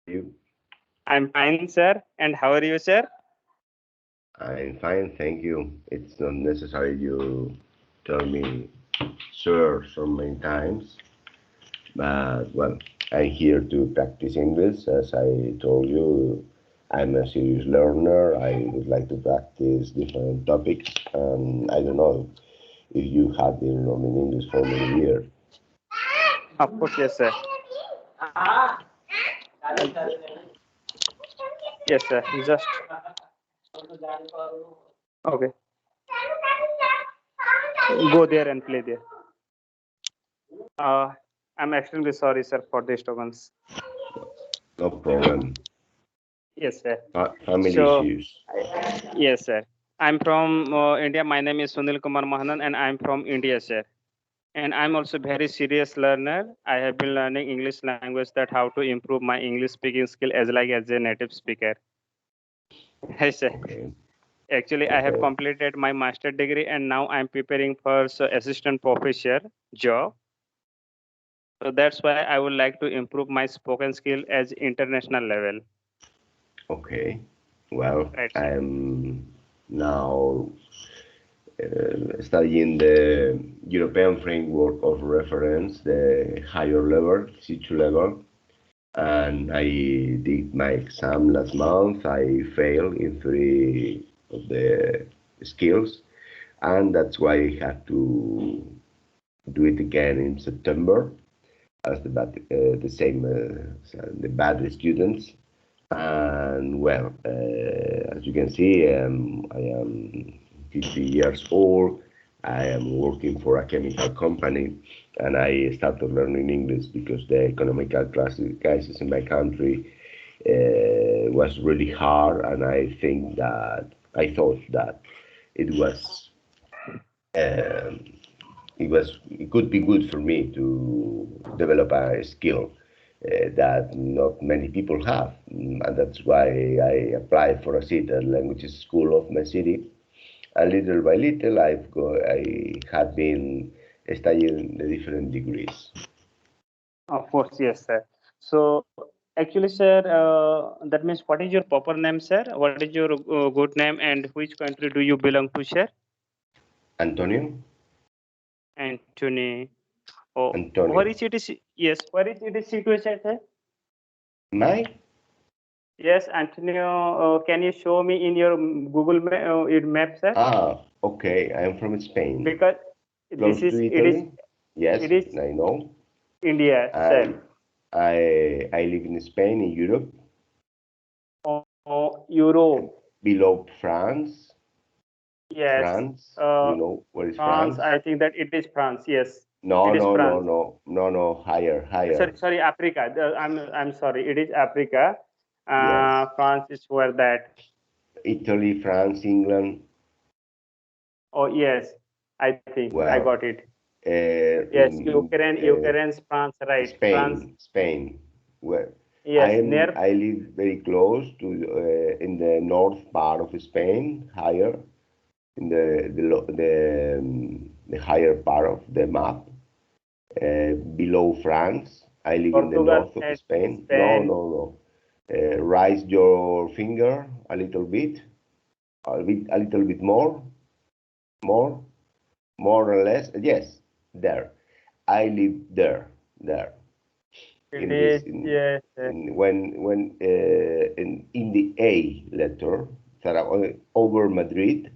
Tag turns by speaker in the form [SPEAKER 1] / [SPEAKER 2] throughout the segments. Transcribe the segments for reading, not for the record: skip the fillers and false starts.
[SPEAKER 1] You?
[SPEAKER 2] I'm fine, sir. And how are you, sir?
[SPEAKER 1] I'm fine, thank you. It's not necessary you tell me sir so many times, but well, I'm here to practice English. As I told you, I'm a serious learner. I would like to practice different topics, and I don't know if you have been learning English for many years.
[SPEAKER 2] Of course, yes, sir. Yes, sir. Just okay. Go there and play there. Uh, I'm extremely sorry, sir, for the disturbance.
[SPEAKER 1] No problem.
[SPEAKER 2] Yes, sir.
[SPEAKER 1] Family
[SPEAKER 2] So,
[SPEAKER 1] issues.
[SPEAKER 2] yes, sir. I'm from India. My name is Sunilkumar and I'm from India, sir. And I'm also very serious learner. I have been learning English language that how to improve my English speaking skill as a native speaker. Yes, sir.
[SPEAKER 1] Okay,
[SPEAKER 2] Actually, I have
[SPEAKER 1] okay,
[SPEAKER 2] completed my master degree and now I'm preparing for assistant professor job. So that's why I would like to improve my spoken skill as international level.
[SPEAKER 1] okay. Well,
[SPEAKER 2] Right, sir.
[SPEAKER 1] I'm now studying the European framework of reference, the higher level, C2 level, and I did my exam last month. I failed in three of the skills, and that's why I have to do it again in September as the same the bad students. And well, as you can see, I am 50 years old. I am working for a chemical company, and I started learning English because the economical crisis in my country was really hard, and I thought that it was um, it could be good for me to develop a skill that not many people have. And that's why I applied for a seat at languages school of my city. And little by little, I have been studying the different degrees.
[SPEAKER 2] Of course, yes, sir. So actually, sir, that means what is your proper name, sir? What is your good name and which country do you belong to, sir?
[SPEAKER 1] Antonio,
[SPEAKER 2] Anthony. Oh, where
[SPEAKER 1] Antonio,
[SPEAKER 2] is it? Yes, where is it situated, sir?
[SPEAKER 1] my
[SPEAKER 2] Yes, Antonio. Can you show me in your your map, sir?
[SPEAKER 1] okay. I am from Spain,
[SPEAKER 2] Because
[SPEAKER 1] close to
[SPEAKER 2] it is
[SPEAKER 1] Italy. Yes,
[SPEAKER 2] it is
[SPEAKER 1] I know.
[SPEAKER 2] India,
[SPEAKER 1] And
[SPEAKER 2] sir.
[SPEAKER 1] I live in Spain, in Europe,
[SPEAKER 2] Oh, Europe.
[SPEAKER 1] below France.
[SPEAKER 2] Yes.
[SPEAKER 1] France,
[SPEAKER 2] Uh,
[SPEAKER 1] you know where is
[SPEAKER 2] France.
[SPEAKER 1] France?
[SPEAKER 2] I think that it is France. Yes,
[SPEAKER 1] No,
[SPEAKER 2] it is
[SPEAKER 1] no, no,
[SPEAKER 2] France.
[SPEAKER 1] no, no, no, higher, higher.
[SPEAKER 2] Sorry, Africa. I'm sorry. It is Africa.
[SPEAKER 1] Yes.
[SPEAKER 2] France is where that.
[SPEAKER 1] Italy, France, England.
[SPEAKER 2] Oh yes, I think I got
[SPEAKER 1] Well,
[SPEAKER 2] it. Yes,
[SPEAKER 1] in
[SPEAKER 2] Ukraine's France, right? France.
[SPEAKER 1] Spain. Where
[SPEAKER 2] Yes,
[SPEAKER 1] I live very close to in the north part of Spain, higher in the higher part of the map. Below France. I live in the
[SPEAKER 2] Portugal
[SPEAKER 1] north of
[SPEAKER 2] and
[SPEAKER 1] Spain. No,
[SPEAKER 2] Spain.
[SPEAKER 1] no, no. Raise your finger a little bit more, more or less. Yes, there. I live there.
[SPEAKER 2] It
[SPEAKER 1] In this,
[SPEAKER 2] is yes.
[SPEAKER 1] in in the A letter, over Madrid.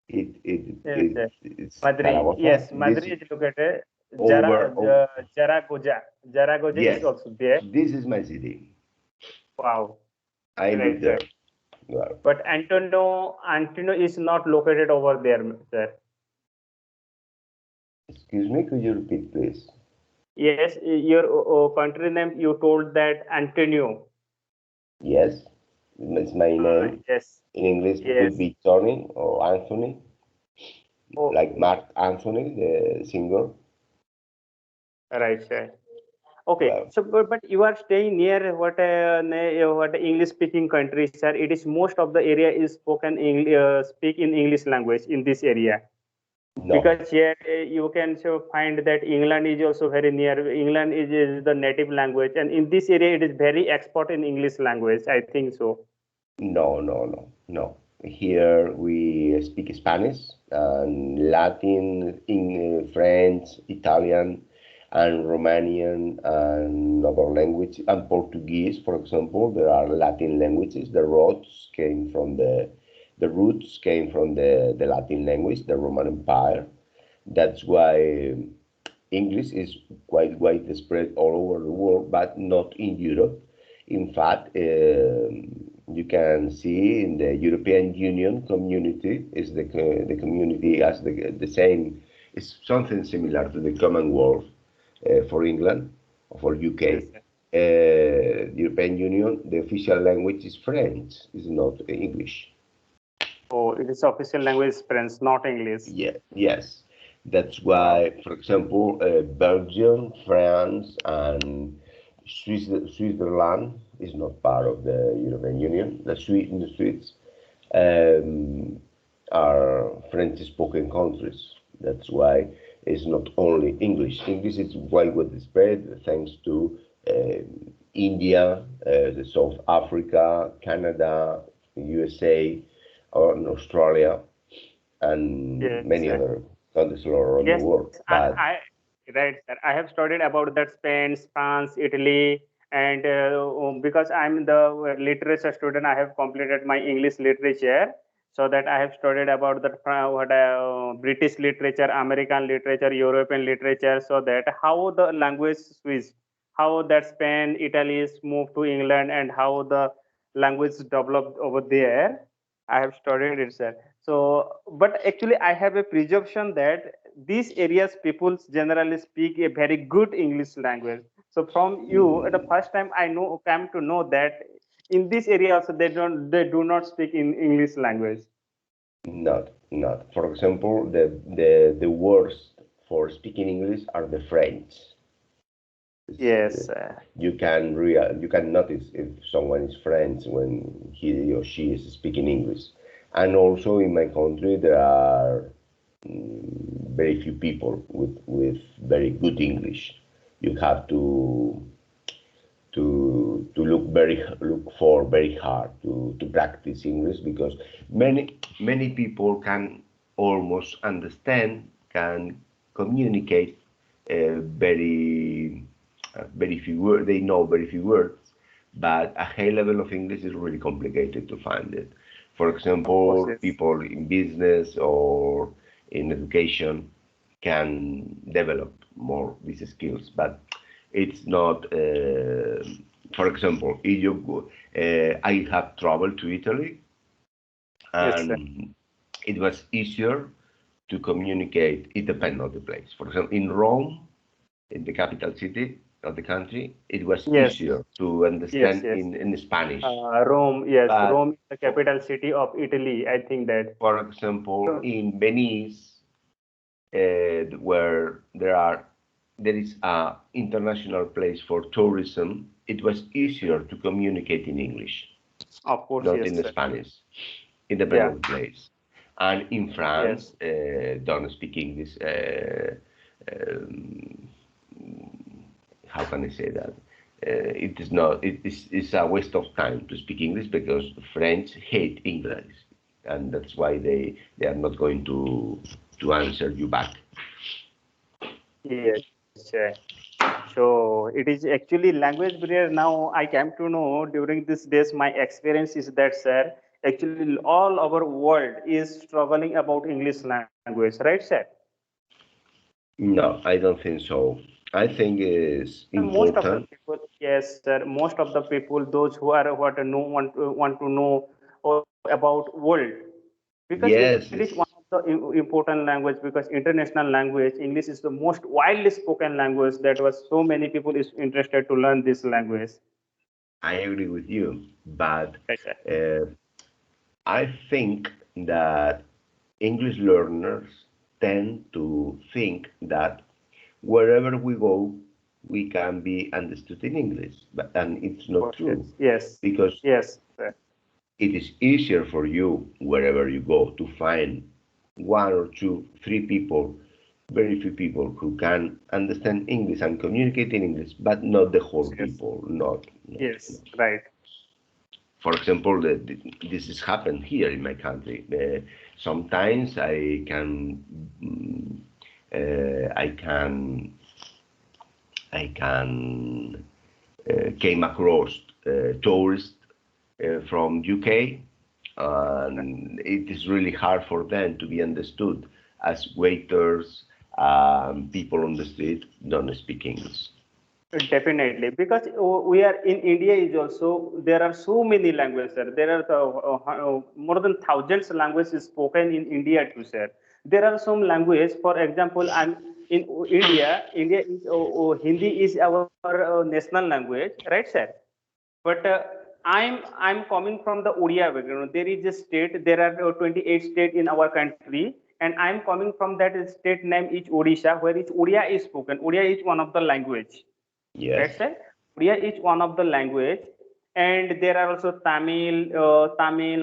[SPEAKER 2] Yes,
[SPEAKER 1] It's
[SPEAKER 2] Madrid.
[SPEAKER 1] Zaragoza.
[SPEAKER 2] Yes,
[SPEAKER 1] This
[SPEAKER 2] Madrid is located.
[SPEAKER 1] over.
[SPEAKER 2] Zaragoza. Zaragoza is
[SPEAKER 1] Yes,
[SPEAKER 2] also there.
[SPEAKER 1] this is my city.
[SPEAKER 2] Wow.
[SPEAKER 1] I live
[SPEAKER 2] Right, sir.
[SPEAKER 1] there. Well,
[SPEAKER 2] But Antonio is not located over there, sir.
[SPEAKER 1] excuse me, could you repeat, please?
[SPEAKER 2] Yes, your country name you told that Antonio.
[SPEAKER 1] Yes, it's my name.
[SPEAKER 2] Yes,
[SPEAKER 1] In English, it could
[SPEAKER 2] yes.
[SPEAKER 1] be Tony or Anthony,
[SPEAKER 2] Oh,
[SPEAKER 1] like Mark Anthony, the singer.
[SPEAKER 2] right, sir. Okay,
[SPEAKER 1] Well,
[SPEAKER 2] so but you are staying near what English speaking country, sir. It is most of the area is spoken English, speak in English language in this area.
[SPEAKER 1] No,
[SPEAKER 2] Because here you can so find that England is also very near. England is the native language, and in this area it is very expert in English language. I think so.
[SPEAKER 1] no. Here we speak Spanish and Latin, French, Italian, and Romanian, and other language, and Portuguese, for example. There are Latin languages. The roots came from the Latin language, the Roman Empire. That's why English is quite widespread all over the world, but not in Europe. In fact, you can see in the European Union community is the community as the same. It's something similar to the Commonwealth for England or for UK.
[SPEAKER 2] Yes, sir.
[SPEAKER 1] European Union, the official language is French, is not English.
[SPEAKER 2] Oh, it is official language French, not English.
[SPEAKER 1] Yeah, yes. That's
[SPEAKER 2] Wow.
[SPEAKER 1] why, for example, Belgium, France, and Switzerland is not part of the European Union. The Swedes um, are French-spoken countries. That's why it's not only English. English is widespread thanks to India, the South Africa, Canada, USA, or in Australia and
[SPEAKER 2] Yes,
[SPEAKER 1] many
[SPEAKER 2] sir.
[SPEAKER 1] other countries all around the
[SPEAKER 2] Yes,
[SPEAKER 1] world.
[SPEAKER 2] I
[SPEAKER 1] But
[SPEAKER 2] right, sir. I have studied about that Spain, France, Italy, and because I'm the literature student, I have completed my English literature. So that I have studied about the British literature, American literature, European literature. So that how the language switched, how that Spain, Italy moved to England, and how the language developed over there. I have studied it, sir. So, but actually, I have a presumption that these areas people generally speak a very good English language. So, from you, the
[SPEAKER 1] mm,
[SPEAKER 2] first time I know came to know that in this area also they do not speak in English language.
[SPEAKER 1] not. For example, the worst for speaking English are the French.
[SPEAKER 2] Yes,
[SPEAKER 1] You can notice if someone is French when he or she is speaking English. And also in my country there are very few people with very good English. You have to look for very hard to practice English because many people can almost understand, can communicate very few words. They know very few words, but a high level of English is really complicated to find it. For
[SPEAKER 2] of course,
[SPEAKER 1] example,
[SPEAKER 2] yes.
[SPEAKER 1] people in business or in education can develop more these skills, but it's not. For example, if you go, I have traveled to Italy,
[SPEAKER 2] Yes, sir.
[SPEAKER 1] and it was easier to communicate. It depends on the place. For example, in Rome, in the capital city of the country, it was
[SPEAKER 2] Yes,
[SPEAKER 1] easier to
[SPEAKER 2] yes,
[SPEAKER 1] understand
[SPEAKER 2] yes.
[SPEAKER 1] in Spanish.
[SPEAKER 2] Rome, yes,
[SPEAKER 1] But
[SPEAKER 2] Rome is the
[SPEAKER 1] for,
[SPEAKER 2] capital city of Italy. I think that.
[SPEAKER 1] for example,
[SPEAKER 2] So,
[SPEAKER 1] in Venice, where there is a international place for tourism, it was easier to communicate in English,
[SPEAKER 2] of course,
[SPEAKER 1] not
[SPEAKER 2] yes,
[SPEAKER 1] in
[SPEAKER 2] sir.
[SPEAKER 1] Spanish. It depends
[SPEAKER 2] Yeah,
[SPEAKER 1] on the place. And in France,
[SPEAKER 2] yes.
[SPEAKER 1] don't speak English. Um, how can I say that? It is not. It's a waste of time to speak English because French hate English, and that's why they are not going to answer you back.
[SPEAKER 2] Yes, so it is actually language barrier. Now I came to know during these days, my experience is that, sir, actually all our world is struggling about English language, right, sir?
[SPEAKER 1] No, I don't think so. I think it's
[SPEAKER 2] And most of the
[SPEAKER 1] important.
[SPEAKER 2] people, yes, sir, most of the people, those who are what know want to know about world, because it is
[SPEAKER 1] Yes,
[SPEAKER 2] one of the important language, because international language English is the most widely spoken language, that was so many people is interested to learn this language.
[SPEAKER 1] I agree with you, but
[SPEAKER 2] Right, sir.
[SPEAKER 1] uh, I think that English learners tend to think that wherever we go, we can be understood in English, and it's
[SPEAKER 2] Of
[SPEAKER 1] not
[SPEAKER 2] course,
[SPEAKER 1] true
[SPEAKER 2] yes,
[SPEAKER 1] because
[SPEAKER 2] yes, sir.
[SPEAKER 1] it is easier for you wherever you go to find one or two, three people, very few people who can understand English and communicate in English, but not the whole
[SPEAKER 2] Yes.
[SPEAKER 1] people, not, not,
[SPEAKER 2] Yes.
[SPEAKER 1] not.
[SPEAKER 2] Right.
[SPEAKER 1] For example, this has happened here in my country. Sometimes mm, I can, I can came across tourists from UK, and it is really hard for them to be understood as waiters, people on the street don't speak English.
[SPEAKER 2] Definitely, because we are in India is also there are so many languages, sir. There are more than thousands languages spoken in India too, sir. There are some languages, for example, I'm in India. India is Hindi is our national language, right, sir? But I'm coming from the Odia background. There is a state. There are 28 states in our country, and I'm coming from that state name is Odisha, where is Odia is spoken. Odia is one of the language.
[SPEAKER 1] Yes,
[SPEAKER 2] Right, sir? Odia is one of the language, and there are also Tamil,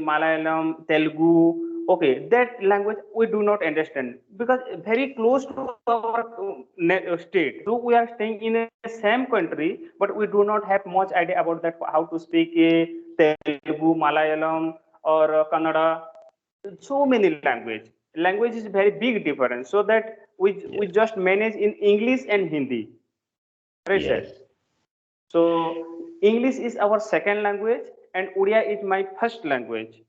[SPEAKER 2] Malayalam, Telugu. Okay, that language we do not understand because very close to our state. Though we are staying in the same country, but we do not have much idea about that how to speak Telugu, Malayalam, or Kannada. So many language is very big difference, so that we
[SPEAKER 1] yes,
[SPEAKER 2] just manage in English and Hindi, right, sir?
[SPEAKER 1] yes,
[SPEAKER 2] So English is our second language, and Odia is my first language.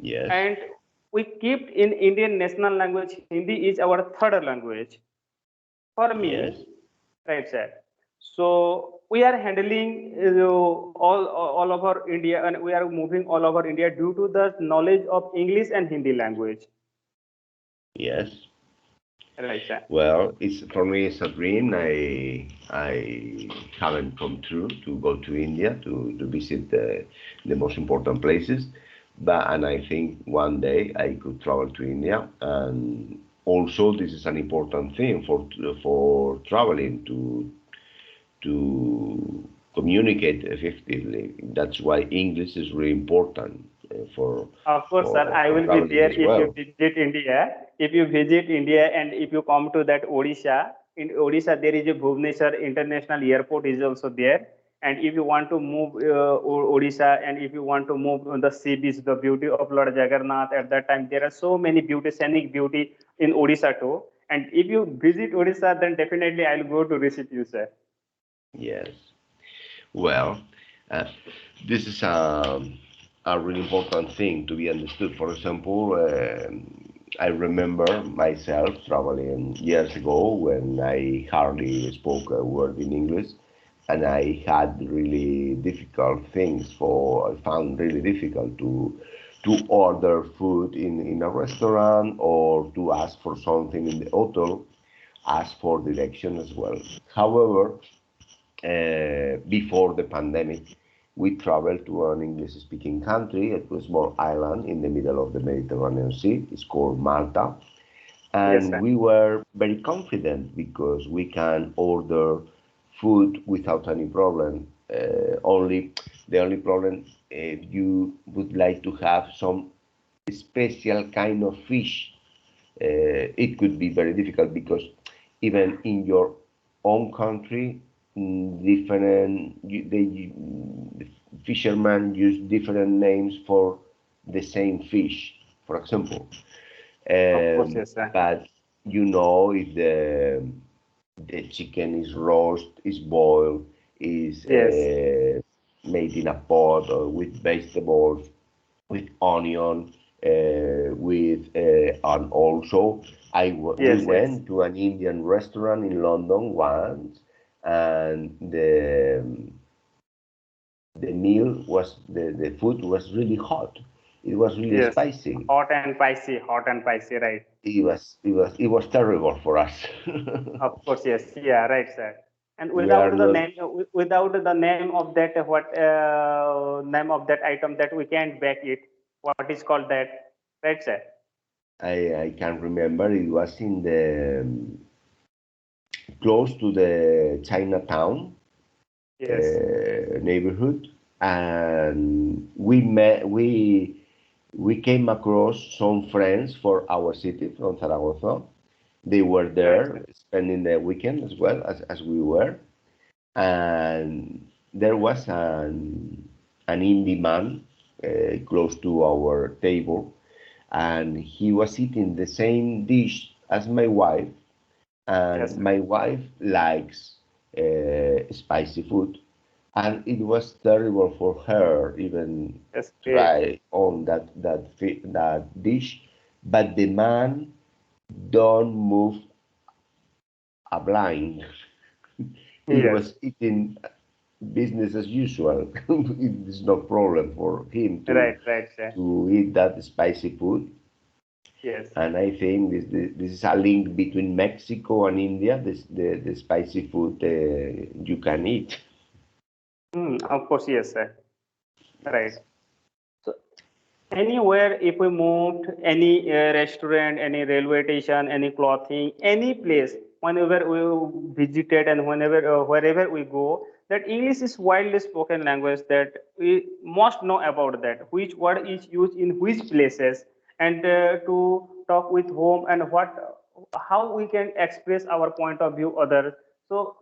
[SPEAKER 1] yes,
[SPEAKER 2] And we keep in Indian national language, Hindi is our third language. For
[SPEAKER 1] yes,
[SPEAKER 2] me, right, sir. So we are handling all over India, and we are moving all over India due to the knowledge of English and Hindi language.
[SPEAKER 1] yes.
[SPEAKER 2] Right, sir.
[SPEAKER 1] Well, it's for me it's a dream. I haven't come true to go to India to visit the most important places, but and I think one day I could travel to India. And also this is an important thing for traveling to communicate effectively. That's why English is really important
[SPEAKER 2] Of course, sir. I
[SPEAKER 1] for
[SPEAKER 2] will be
[SPEAKER 1] traveling
[SPEAKER 2] there
[SPEAKER 1] as
[SPEAKER 2] if you
[SPEAKER 1] well.
[SPEAKER 2] visit India. If you visit India and if you come to that Odisha, in Odisha there is a Bhubaneswar International Airport is also there. And if you want to move Odisha, and if you want to move on the sea beach, the beauty of Lord Jagannath at that time, there are so many beauty, scenic beauty in Odisha too. And if you visit Odisha, then definitely I'll go to visit you, sir.
[SPEAKER 1] Yes. Well, uh, this is a really important thing to be understood. For example, I remember myself traveling years ago when I hardly spoke a word in English, and I had really difficult things for. I found really difficult to order food in a restaurant or to ask for something in the hotel, ask for direction as well. However, before the pandemic, we traveled to an English-speaking country, a small island in the middle of the Mediterranean Sea. It's called Malta.
[SPEAKER 2] Yes,
[SPEAKER 1] And
[SPEAKER 2] sir.
[SPEAKER 1] we were very confident because we can order food without any problem. Only the only problem if you would like to have some special kind of fish, it could be very difficult because even in your own country, the fishermen use different names for the same fish, for example.
[SPEAKER 2] Of course, yes, sir.
[SPEAKER 1] But you know if the chicken is roast, is boiled, is
[SPEAKER 2] Yes.
[SPEAKER 1] made in a pot or with vegetables, with onion, and also we
[SPEAKER 2] Yes, yes.
[SPEAKER 1] went to an Indian restaurant in London once, and the food was really hot. It was really
[SPEAKER 2] Yes.
[SPEAKER 1] spicy.
[SPEAKER 2] Hot and spicy, right?
[SPEAKER 1] It was terrible for us.
[SPEAKER 2] Of course, yes, yeah, right, sir. And
[SPEAKER 1] We are not.
[SPEAKER 2] without the name of that, what name of that item that we can't back it. What is called that, right, sir?
[SPEAKER 1] I can't remember. It was in the close to the Chinatown
[SPEAKER 2] Yes,
[SPEAKER 1] neighborhood, and we met. we came across some friends for our city from Zaragoza. They were
[SPEAKER 2] Right,
[SPEAKER 1] there
[SPEAKER 2] sir.
[SPEAKER 1] spending the weekend as well as we were. And there was an indie man close to our table, and he was eating the same dish as my wife,
[SPEAKER 2] Yes,
[SPEAKER 1] and
[SPEAKER 2] sir.
[SPEAKER 1] my wife likes spicy food, and it was terrible for her even
[SPEAKER 2] That's great.
[SPEAKER 1] try on that dish, but the man don't move a blind. He
[SPEAKER 2] Yes.
[SPEAKER 1] was eating business as usual. It's no problem for him
[SPEAKER 2] Right, right, sir.
[SPEAKER 1] to eat that spicy food.
[SPEAKER 2] Yes.
[SPEAKER 1] And I think this is a link between Mexico and India. The spicy food you can eat.
[SPEAKER 2] Of course, yes, sir. Right.
[SPEAKER 1] Yes.
[SPEAKER 2] So anywhere, if we moved, any restaurant, any railway station, any clothing, any place, whenever we visited and whenever wherever we go, that English is widely spoken language that we must know about that. Which word is used in which places, and to talk with whom and how we can express our point of view other. So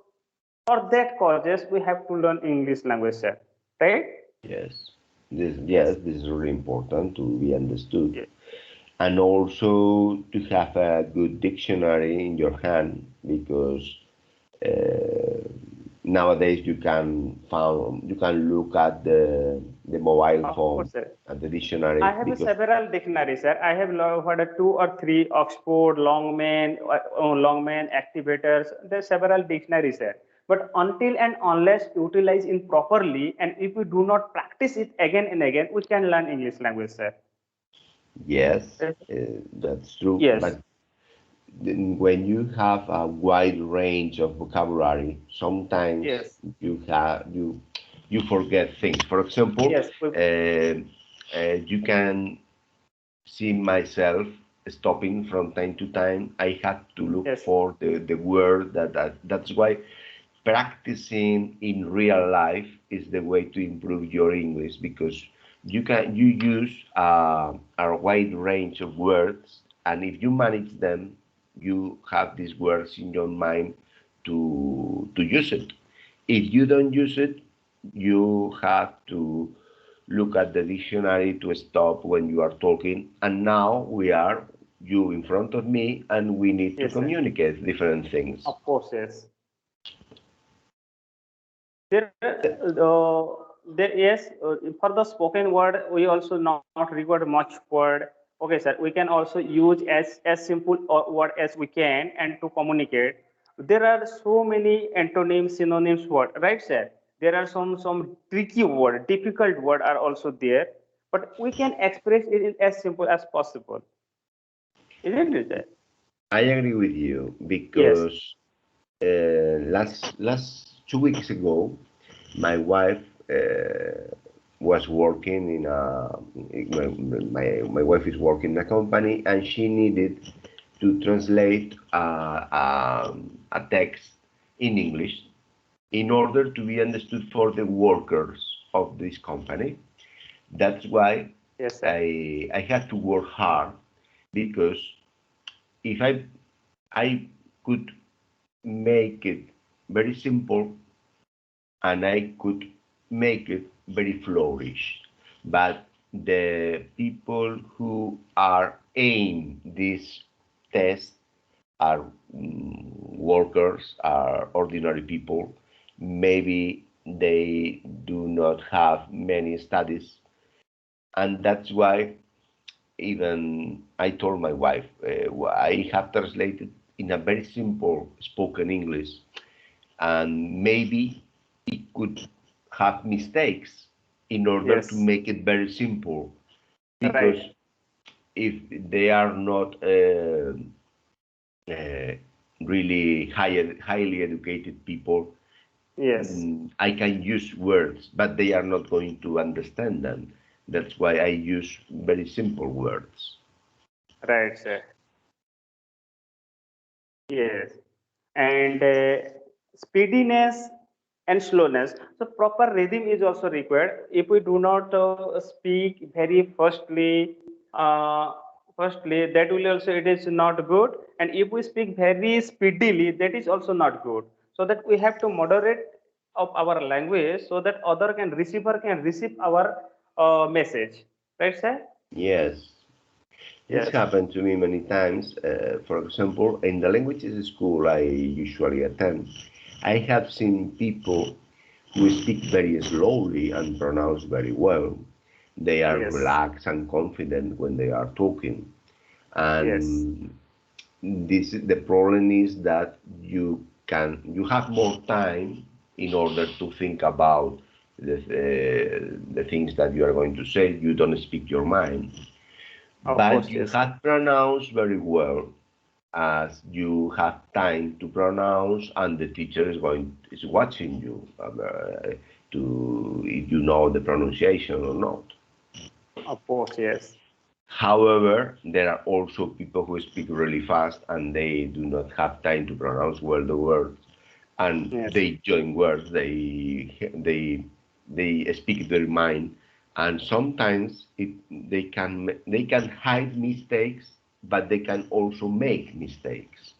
[SPEAKER 2] for that causes we have to learn English language, sir. Right?
[SPEAKER 1] Yes.
[SPEAKER 2] Yes.
[SPEAKER 1] This is really important to be understood.
[SPEAKER 2] Yes.
[SPEAKER 1] And also to have a good dictionary in your hand because uh, nowadays you can look at the mobile
[SPEAKER 2] Of
[SPEAKER 1] phone
[SPEAKER 2] course, sir.
[SPEAKER 1] at the dictionary
[SPEAKER 2] I have a
[SPEAKER 1] because
[SPEAKER 2] several dictionaries, sir. I have heard of two or three Oxford, Longman, activators. There are several dictionaries, sir. But until and unless utilized in properly, and if we do not practice it again and again, we can learn English language, sir.
[SPEAKER 1] yes,
[SPEAKER 2] Yes.
[SPEAKER 1] that's true.
[SPEAKER 2] Yes.
[SPEAKER 1] But then when you have a wide range of vocabulary, sometimes
[SPEAKER 2] Yes.
[SPEAKER 1] you forget things. For example,
[SPEAKER 2] Yes.
[SPEAKER 1] you can see myself stopping from time to time. I have to look
[SPEAKER 2] Yes.
[SPEAKER 1] for the word that's why practicing in real life is the way to improve your English because you use a wide range of words, and if you manage them, you have these words in your mind to use it. If you don't use it, you have to look at the dictionary to stop when you are talking. And now we are you in front of me, and we need to
[SPEAKER 2] Yes, sir.
[SPEAKER 1] communicate different things.
[SPEAKER 2] Of course, yes. Yes, for the spoken word, we also not record much word. Okay, sir. We can also use as simple word as we can and to communicate. There are so many antonyms, synonyms word, right, sir? There are some tricky word, difficult word are also there, but we can express it in as simple as possible, isn't it, sir?
[SPEAKER 1] I agree with you
[SPEAKER 2] Yes,
[SPEAKER 1] because last 2 weeks ago, my wife was working in my wife is working in a company, and she needed to translate a text in English in order to be understood for the workers of this company. That's why
[SPEAKER 2] yes, sir.
[SPEAKER 1] I had to work hard because if I could make it very simple, and I could make it very flourish. But the people who are in this test are workers, are ordinary people. Maybe they do not have many studies, and that's why even I told my wife, I have translated in a very simple spoken English, and maybe it could have mistakes in order to
[SPEAKER 2] Yes,
[SPEAKER 1] make it very simple, because
[SPEAKER 2] right.
[SPEAKER 1] if they are not uh, really highly educated people,
[SPEAKER 2] Yes,
[SPEAKER 1] I can use words, but they are not going to understand them. That's why I use very simple words.
[SPEAKER 2] right, sir. Yes, and speediness. and slowness. So proper rhythm is also required. If we do not speak very firstly, that will also it is not good. And if we speak very speedily, that is also not good. So that we have to moderate of our language so that other can receiver can receive our message. Right, sir?
[SPEAKER 1] Yes, this
[SPEAKER 2] Yes.
[SPEAKER 1] happened to me many times. For example, in the languages school I usually attend, I have seen people who speak very slowly and pronounce very well. They are
[SPEAKER 2] Yes.
[SPEAKER 1] relaxed and confident when they are talking.
[SPEAKER 2] Yes.
[SPEAKER 1] And the problem is that you have more time in order to think about the things that you are going to say. You don't speak your mind,
[SPEAKER 2] Of
[SPEAKER 1] but
[SPEAKER 2] course,
[SPEAKER 1] you
[SPEAKER 2] yes.
[SPEAKER 1] have pronounced very well as you have time to pronounce, and the teacher is watching you to if you know the pronunciation or not.
[SPEAKER 2] Of course, yes.
[SPEAKER 1] However, there are also people who speak really fast and they do not have time to pronounce well the words, and
[SPEAKER 2] Yes.
[SPEAKER 1] they join words. They speak their mind, and sometimes they can hide mistakes, but they can also make mistakes.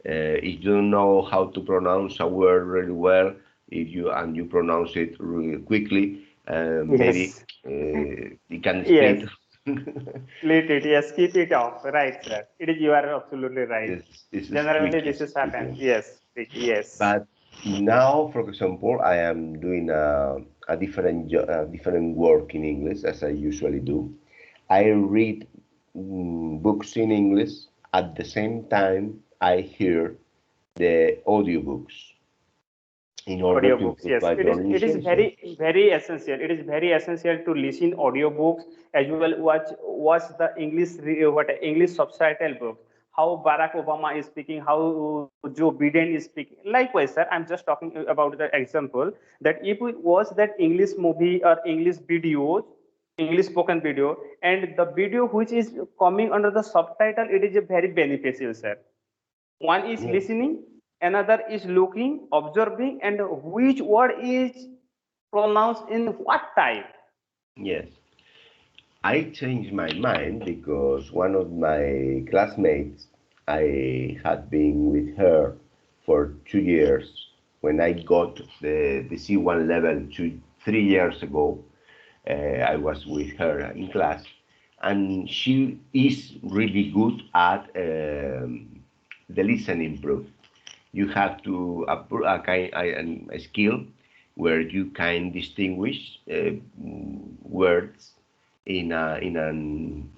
[SPEAKER 1] If you don't know how to pronounce a word really well, if you pronounce it really quickly, maybe
[SPEAKER 2] Yes.
[SPEAKER 1] you can split.
[SPEAKER 2] Yes. Split it. Yes. Keep it off. Right, sir. It is. You are absolutely right.
[SPEAKER 1] It's
[SPEAKER 2] Generally,
[SPEAKER 1] tricky
[SPEAKER 2] this is happen.
[SPEAKER 1] speaking.
[SPEAKER 2] Yes. Yes.
[SPEAKER 1] But now, for example, I am doing a different work in English as I usually do. I read books in English at the same time I hear the audiobooks in order to
[SPEAKER 2] Audiobooks,
[SPEAKER 1] improve
[SPEAKER 2] yes,
[SPEAKER 1] my
[SPEAKER 2] it is
[SPEAKER 1] pronunciation.
[SPEAKER 2] very essential. It is very essential to listen audiobooks as well. Watch the what English subtitle book. How Barack Obama is speaking, how Joe Biden is speaking. Likewise, sir, I'm just talking about the example that if we watch that English movie or English videos, English spoken video, and the video which is coming under the subtitle, it is a very beneficial, sir. One is
[SPEAKER 1] Yes,
[SPEAKER 2] listening, another is looking, observing, and which word is pronounced in what time.
[SPEAKER 1] yes. I changed my mind because one of my classmates, I had been with her for 2 years. When I got the C1 level 3 years ago, I was with her in class, and she is really good at the listening proof. You have to a skill where you can distinguish words in an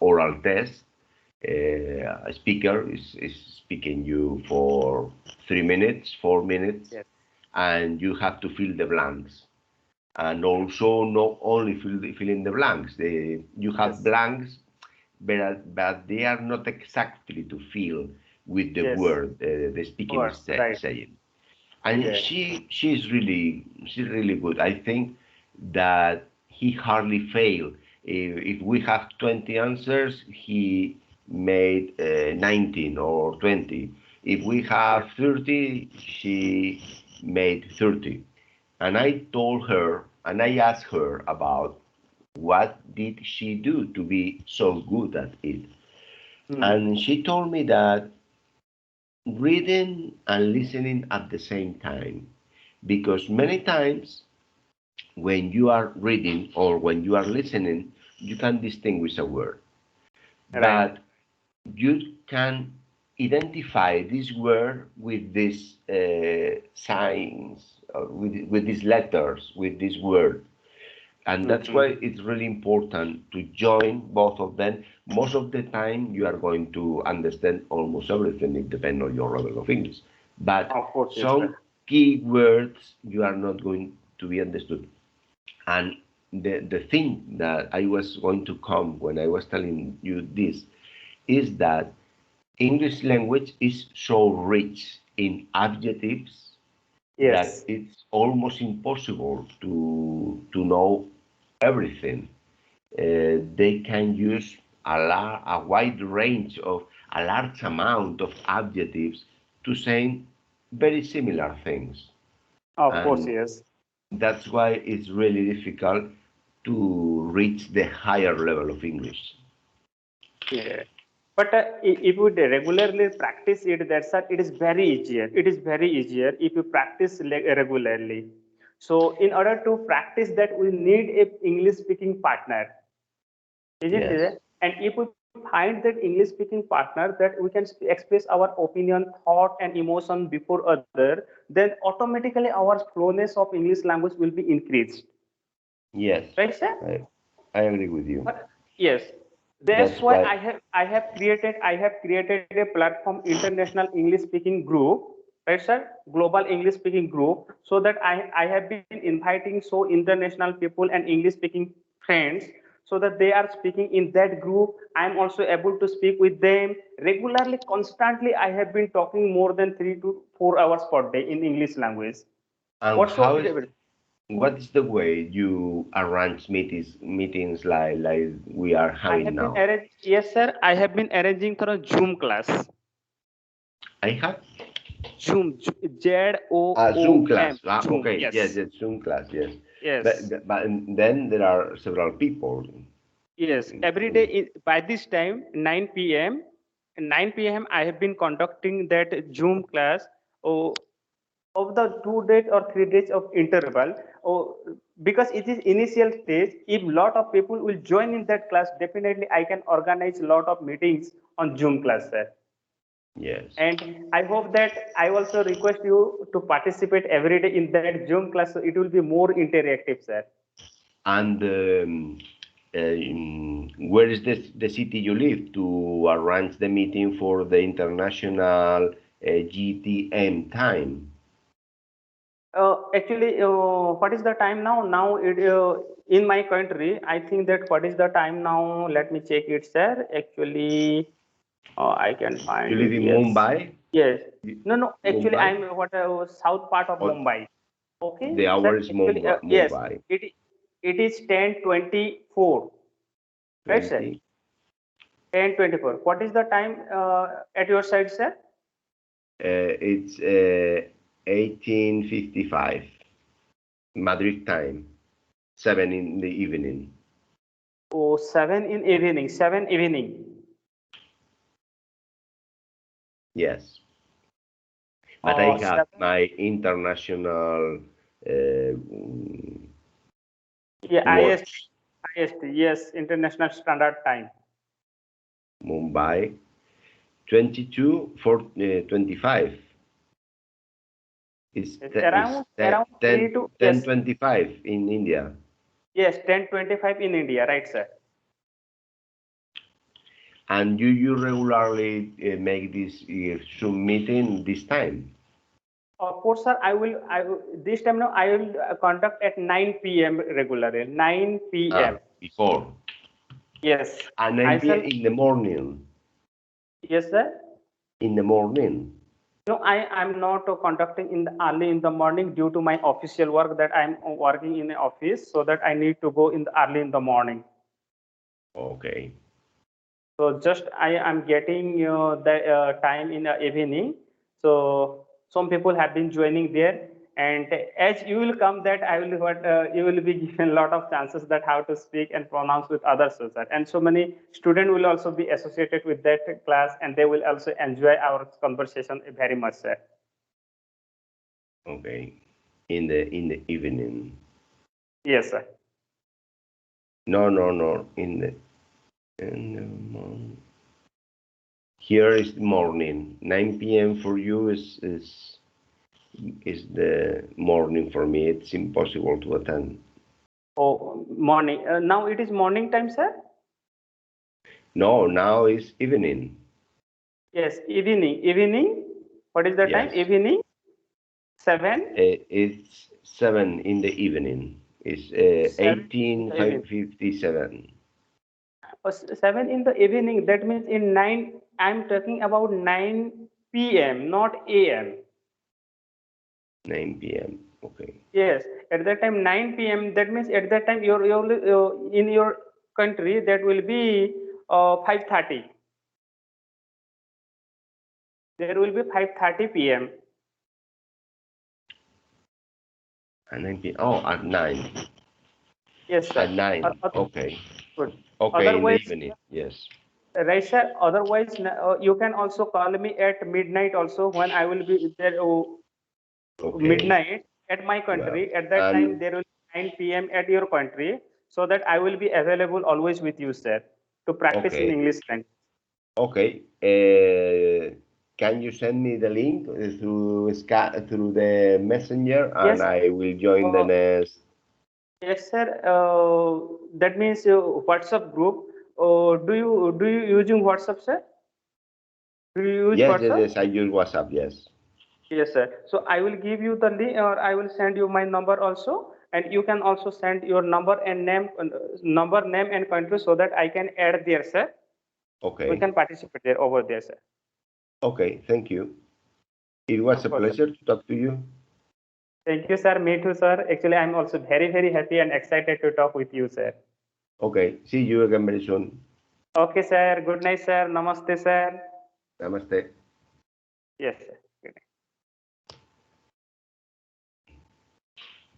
[SPEAKER 1] oral test. A speaker is speaking you for 3 minutes, 4 minutes,
[SPEAKER 2] Yes,
[SPEAKER 1] and you have to fill the blanks. And also not only fill in the blanks. You have
[SPEAKER 2] yes,
[SPEAKER 1] blanks, but they are not exactly to fill with the
[SPEAKER 2] yes.
[SPEAKER 1] word the speaking is
[SPEAKER 2] Words, right.
[SPEAKER 1] saying. And
[SPEAKER 2] Okay.
[SPEAKER 1] she's really good. I think that he hardly failed. If we have 20 answers, he made 19 or 20. If we
[SPEAKER 2] Yes.
[SPEAKER 1] have 30, she made 30. And I told her and I asked her about what did she do to be so good at it.
[SPEAKER 2] Hmm.
[SPEAKER 1] And she told me that reading and listening at the same time. Because many times when you are reading or when you are listening, you can distinguish a word.
[SPEAKER 2] Right.
[SPEAKER 1] But you can identify this word with these signs, with these letters, with this word. And that's
[SPEAKER 2] Hmm.
[SPEAKER 1] why it's really important to join both of them. Most of the time, you are going to understand almost everything. It depends on your level of English. But
[SPEAKER 2] Of course, yes, sir.
[SPEAKER 1] some key words you are not going to be understood. And the thing that I was going to come when I was telling you this is that English language is so rich in adjectives that
[SPEAKER 2] Yes.
[SPEAKER 1] it's almost impossible to know everything. They can use a wide range of a large amount of adjectives to say very similar things.
[SPEAKER 2] Of course,
[SPEAKER 1] And
[SPEAKER 2] yes.
[SPEAKER 1] that's why it's really difficult to reach the higher level of English.
[SPEAKER 2] Yeah. But if we regularly practice it, it is very easier. It is very easier if you practice regularly. So in order to practice that, we need a English speaking partner, isn't
[SPEAKER 1] Yes.
[SPEAKER 2] it? And if we find that English speaking partner that we can express our opinion, thought, and emotion before other, then automatically our flowness of English language will be increased.
[SPEAKER 1] Yes.
[SPEAKER 2] Right, sir?
[SPEAKER 1] I, I agree with you.
[SPEAKER 2] But yes, that's
[SPEAKER 1] That's
[SPEAKER 2] why
[SPEAKER 1] why.
[SPEAKER 2] I have created a platform, international English speaking group, right, sir? Global English speaking group, so that I have been inviting so international people and English speaking friends, so that they are speaking in that group. I am also able to speak with them regularly, constantly. I have been talking more than 3 to 4 hours per day in English language.
[SPEAKER 1] And how is
[SPEAKER 2] Whatsoever.
[SPEAKER 1] what is the way you arrange meetings like we are
[SPEAKER 2] I
[SPEAKER 1] having
[SPEAKER 2] have been
[SPEAKER 1] now?
[SPEAKER 2] arranging, yes, sir. I have been arranging for a Zoom class.
[SPEAKER 1] I have
[SPEAKER 2] Z O
[SPEAKER 1] Zoom
[SPEAKER 2] O
[SPEAKER 1] class.
[SPEAKER 2] M. Zoom.
[SPEAKER 1] Okay, yes,
[SPEAKER 2] Yes.
[SPEAKER 1] yes, Zoom class, yes.
[SPEAKER 2] Yes.
[SPEAKER 1] But then there are several people.
[SPEAKER 2] Yes.
[SPEAKER 1] in-
[SPEAKER 2] Every day
[SPEAKER 1] in-
[SPEAKER 2] by this time, 9 p.m. 9 p.m. I have been conducting that Zoom class. Oh, of the 2 days or 3 days of interval. Oh, because it is initial stage. If lot of people will join in that class, definitely I can organize lot of meetings on Zoom class, sir.
[SPEAKER 1] yes.
[SPEAKER 2] And I hope that I also request you to participate every day in that Zoom class, so it will be more interactive, sir.
[SPEAKER 1] And where is the city you live to arrange the meeting for the international GTM time?
[SPEAKER 2] Actually, what is the time now? Now, in my country, I think that what is the time now? Let me check it, sir. Actually, I can
[SPEAKER 1] You
[SPEAKER 2] find
[SPEAKER 1] live
[SPEAKER 2] it.
[SPEAKER 1] in
[SPEAKER 2] Yes,
[SPEAKER 1] Mumbai?
[SPEAKER 2] yes. No, no. Actually,
[SPEAKER 1] Mumbai?
[SPEAKER 2] I'm what south part of
[SPEAKER 1] Or
[SPEAKER 2] Mumbai. Okay,
[SPEAKER 1] the hour
[SPEAKER 2] sir.
[SPEAKER 1] is
[SPEAKER 2] Actually,
[SPEAKER 1] Mumbai?
[SPEAKER 2] yes.
[SPEAKER 1] Mumbai
[SPEAKER 2] It is 10:24. Right, sir.
[SPEAKER 1] 20.
[SPEAKER 2] 10:24. What is the time at your side, sir?
[SPEAKER 1] It's 18:55 Madrid time, 7 in the evening.
[SPEAKER 2] Oh, 7 in evening. 7 evening.
[SPEAKER 1] Yes, but I have
[SPEAKER 2] 7.
[SPEAKER 1] my international
[SPEAKER 2] Yeah, IST.
[SPEAKER 1] watch.
[SPEAKER 2] IST. Yes, International Standard Time.
[SPEAKER 1] Mumbai 22 for 25
[SPEAKER 2] It's
[SPEAKER 1] is
[SPEAKER 2] around 3
[SPEAKER 1] 10
[SPEAKER 2] to,
[SPEAKER 1] ten
[SPEAKER 2] yes,
[SPEAKER 1] 25 in India.
[SPEAKER 2] yes, 10:25 in India, right, sir?
[SPEAKER 1] And you regularly make this Zoom meeting this time?
[SPEAKER 2] Of course, sir. This time now I will conduct at 9 p.m. regularly. 9 p.m.
[SPEAKER 1] Before.
[SPEAKER 2] Yes,
[SPEAKER 1] And
[SPEAKER 2] I
[SPEAKER 1] 9 p.m.
[SPEAKER 2] shall.
[SPEAKER 1] in the morning.
[SPEAKER 2] Yes, sir.
[SPEAKER 1] In the morning.
[SPEAKER 2] No, I'm not conducting in the early in the morning due to my official work that I'm working in an office, so that I need to go in the early in the morning.
[SPEAKER 1] Okay.
[SPEAKER 2] So just I am getting the time in the evening. So some people have been joining there, and as you will come, that I will what you will be given a lot of chances that how to speak and pronounce with others, so sir. And so many students will also be associated with that class, and they will also enjoy our conversation very much, sir.
[SPEAKER 1] Okay. In the evening.
[SPEAKER 2] Yes, sir.
[SPEAKER 1] No, no, no. In the morning. Here is morning. 9 p.m. for you is the morning for me. It's impossible to attend.
[SPEAKER 2] Oh, morning. Now it is morning time, sir.
[SPEAKER 1] No, now is evening.
[SPEAKER 2] Yes, evening. Evening. What is the time?
[SPEAKER 1] Yes.
[SPEAKER 2] Evening. 7.
[SPEAKER 1] It's 7 in the evening. It's
[SPEAKER 2] 7 in the evening.
[SPEAKER 1] 1857.
[SPEAKER 2] 7 in the evening. That means in 9. I'm talking about 9 p.m., not a.m.
[SPEAKER 1] 9 p.m. Okay.
[SPEAKER 2] Yes, at that time 9 p.m. That means at that time in your country that will be 5:30. There will be 5:30 p.m.
[SPEAKER 1] At 9 p.m. Oh, at 9.
[SPEAKER 2] Yes, sir.
[SPEAKER 1] At 9. Okay.
[SPEAKER 2] Good.
[SPEAKER 1] Okay, in the
[SPEAKER 2] Otherwise,
[SPEAKER 1] evening. Yes.
[SPEAKER 2] right, sir. Otherwise, you can also call me at midnight also when I will be there.
[SPEAKER 1] Okay.
[SPEAKER 2] Midnight at my
[SPEAKER 1] Well,
[SPEAKER 2] country. At that time,
[SPEAKER 1] and
[SPEAKER 2] there will be 9 p.m. at your country, so that I will be available always with you, sir, to practice in
[SPEAKER 1] okay.
[SPEAKER 2] English language.
[SPEAKER 1] Okay. Can you send me the link through the messenger, and
[SPEAKER 2] Yes,
[SPEAKER 1] I will join the
[SPEAKER 2] uh,
[SPEAKER 1] next.
[SPEAKER 2] yes, sir. That means WhatsApp group. Do you using WhatsApp, sir? Do you use
[SPEAKER 1] Yes, yes,
[SPEAKER 2] WhatsApp?
[SPEAKER 1] yes. I use WhatsApp. Yes.
[SPEAKER 2] Yes, sir. So I will give you the link, or I will send you my number also, and you can also send your number, name, and country, so that I can add there, sir. We
[SPEAKER 1] Okay.
[SPEAKER 2] can participate there over there, sir.
[SPEAKER 1] Okay. Thank you. It was
[SPEAKER 2] Of
[SPEAKER 1] a
[SPEAKER 2] course, sir.
[SPEAKER 1] pleasure to talk to you.
[SPEAKER 2] Thank you, sir. Me too, sir. Actually, I'm also very, very happy and excited to talk with you, sir.
[SPEAKER 1] Okay. See you again very soon.
[SPEAKER 2] Okay, sir. Good night, sir. Namaste, sir.
[SPEAKER 1] Namaste.
[SPEAKER 2] Yes, sir.